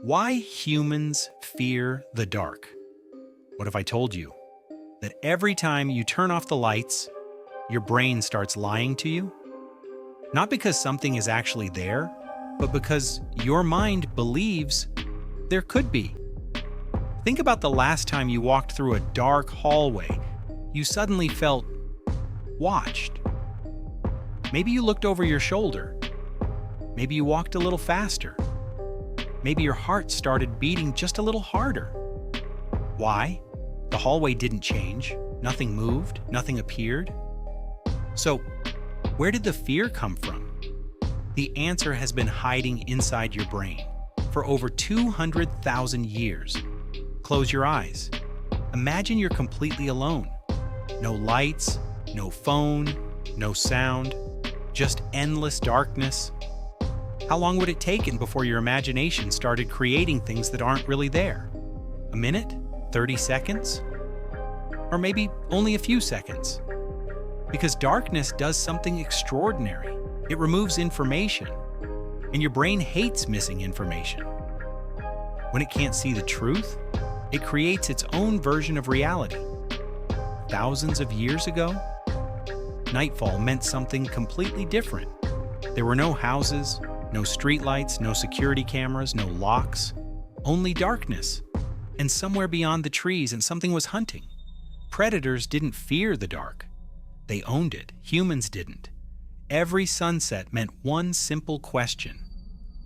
Why humans fear the dark? What if I told you that every time you turn off the lights, your brain starts lying to you? Not because something is actually there, but because your mind believes there could be. Think about the last time you walked through a dark hallway. You suddenly felt watched. Maybe you looked over your shoulder. Maybe you walked a little faster. Maybe your heart started beating just a little harder. Why? The hallway didn't change. Nothing moved. Nothing appeared. So, where did the fear come from? The answer has been hiding inside your brain for over 200,000 years. Close your eyes. Imagine you're completely alone. No lights, no phone, no sound, just endless darkness. How long would it take before your imagination started creating things that aren't really there? A minute? 30 seconds? Or maybe only a few seconds? Because darkness does something extraordinary. It removes information, and your brain hates missing information. When it can't see the truth, it creates its own version of reality. Thousands of years ago, nightfall meant something completely different. There were no houses, no streetlights, no security cameras, no locks, only darkness. And somewhere beyond the trees, and something was hunting. Predators didn't fear the dark. They owned it. Humans didn't. Every sunset meant one simple question.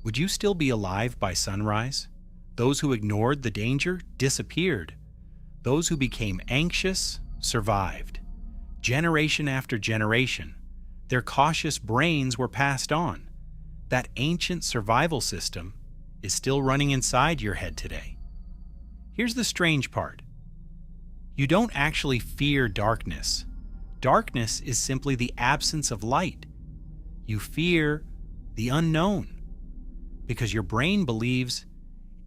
Would you still be alive by sunrise? Those who ignored the danger disappeared. Those who became anxious survived. Generation after generation, their cautious brains were passed on. That ancient survival system is still running inside your head today. Here's the strange part. You don't actually fear darkness. Darkness is simply the absence of light. You fear the unknown because your brain believes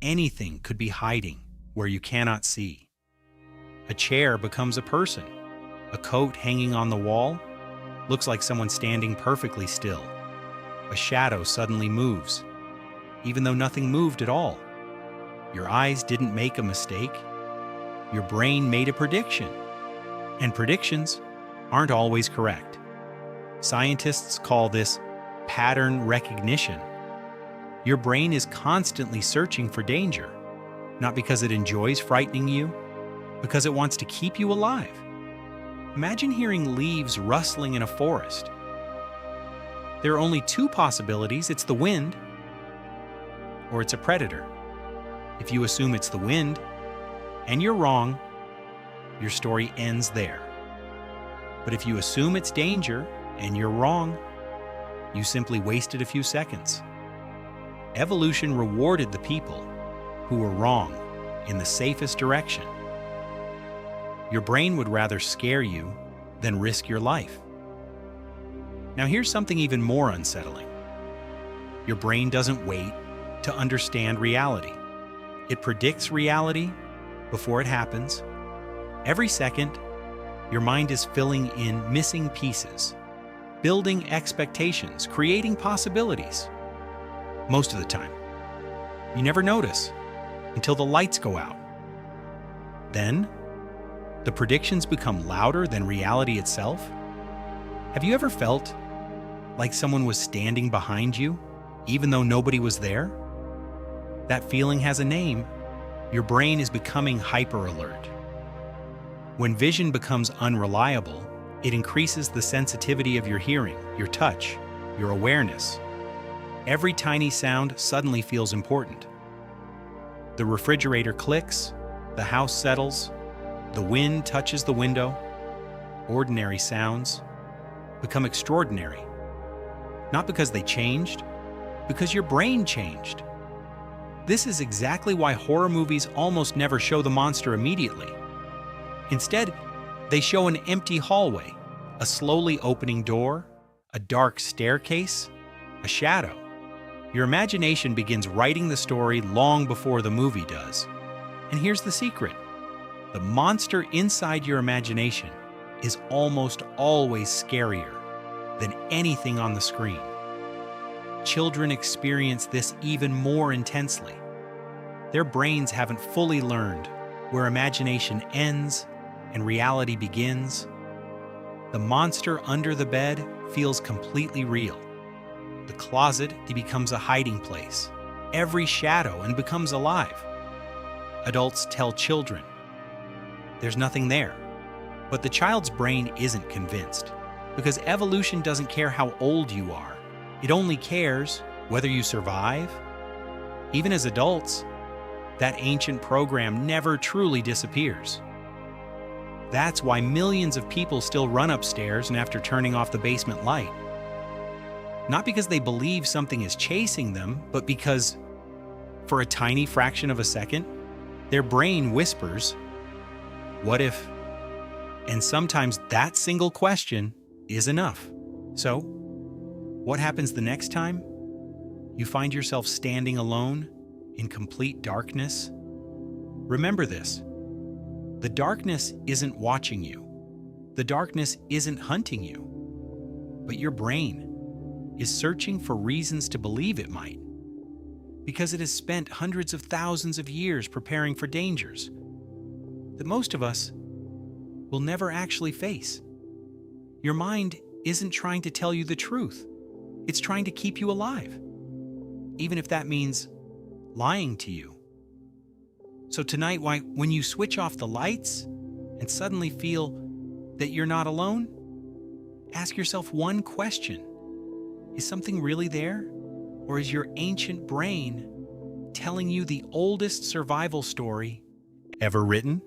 anything could be hiding where you cannot see. A chair becomes a person. A coat hanging on the wall looks like someone standing perfectly still. A shadow suddenly moves, even though nothing moved at all. Your eyes didn't make a mistake. Your brain made a prediction. And predictions aren't always correct. Scientists call this pattern recognition. Your brain is constantly searching for danger, not because it enjoys frightening you, because it wants to keep you alive. Imagine hearing leaves rustling in a forest. There are only two possibilities. It's the wind, or it's a predator. If you assume it's the wind, and you're wrong, your story ends there. But if you assume it's danger, and you're wrong, you simply wasted a few seconds. Evolution rewarded the people who were wrong in the safest direction. Your brain would rather scare you than risk your life. Now here's something even more unsettling. Your brain doesn't wait to understand reality. It predicts reality before it happens. Every second, your mind is filling in missing pieces, building expectations, creating possibilities. Most of the time, you never notice until the lights go out. Then, the predictions become louder than reality itself. Have you ever felt like someone was standing behind you, even though nobody was there? That feeling has a name. Your brain is becoming hyper alert. When vision becomes unreliable, it increases the sensitivity of your hearing, your touch, your awareness. Every tiny sound suddenly feels important. The refrigerator clicks, the house settles, the wind touches the window. Ordinary sounds become extraordinary. Not because they changed, because your brain changed. This is exactly why horror movies almost never show the monster immediately. Instead, they show an empty hallway, a slowly opening door, a dark staircase, a shadow. Your imagination begins writing the story long before the movie does. And here's the secret. The monster inside your imagination is almost always scarier than anything on the screen. Children experience this even more intensely. Their brains haven't fully learned where imagination ends and reality begins. The monster under the bed feels completely real. The closet becomes a hiding place, every shadow, and becomes alive. Adults tell children, there's nothing there. But the child's brain isn't convinced, because evolution doesn't care how old you are. It only cares whether you survive. Even as adults, that ancient program never truly disappears. That's why millions of people still run upstairs and after turning off the basement light. Not because they believe something is chasing them, but because, for a tiny fraction of a second, their brain whispers, "What if?" And sometimes that single question is enough. So, what happens the next time you find yourself standing alone in complete darkness? Remember this: the darkness isn't watching you. The darkness isn't hunting you. But your brain is searching for reasons to believe it might, because it has spent hundreds of thousands of years preparing for dangers that most of us will never actually face. Your mind isn't trying to tell you the truth. It's trying to keep you alive, even if that means lying to you. So tonight, when you switch off the lights and suddenly feel that you're not alone, ask yourself one question. Is something really there? Or is your ancient brain telling you the oldest survival story ever written?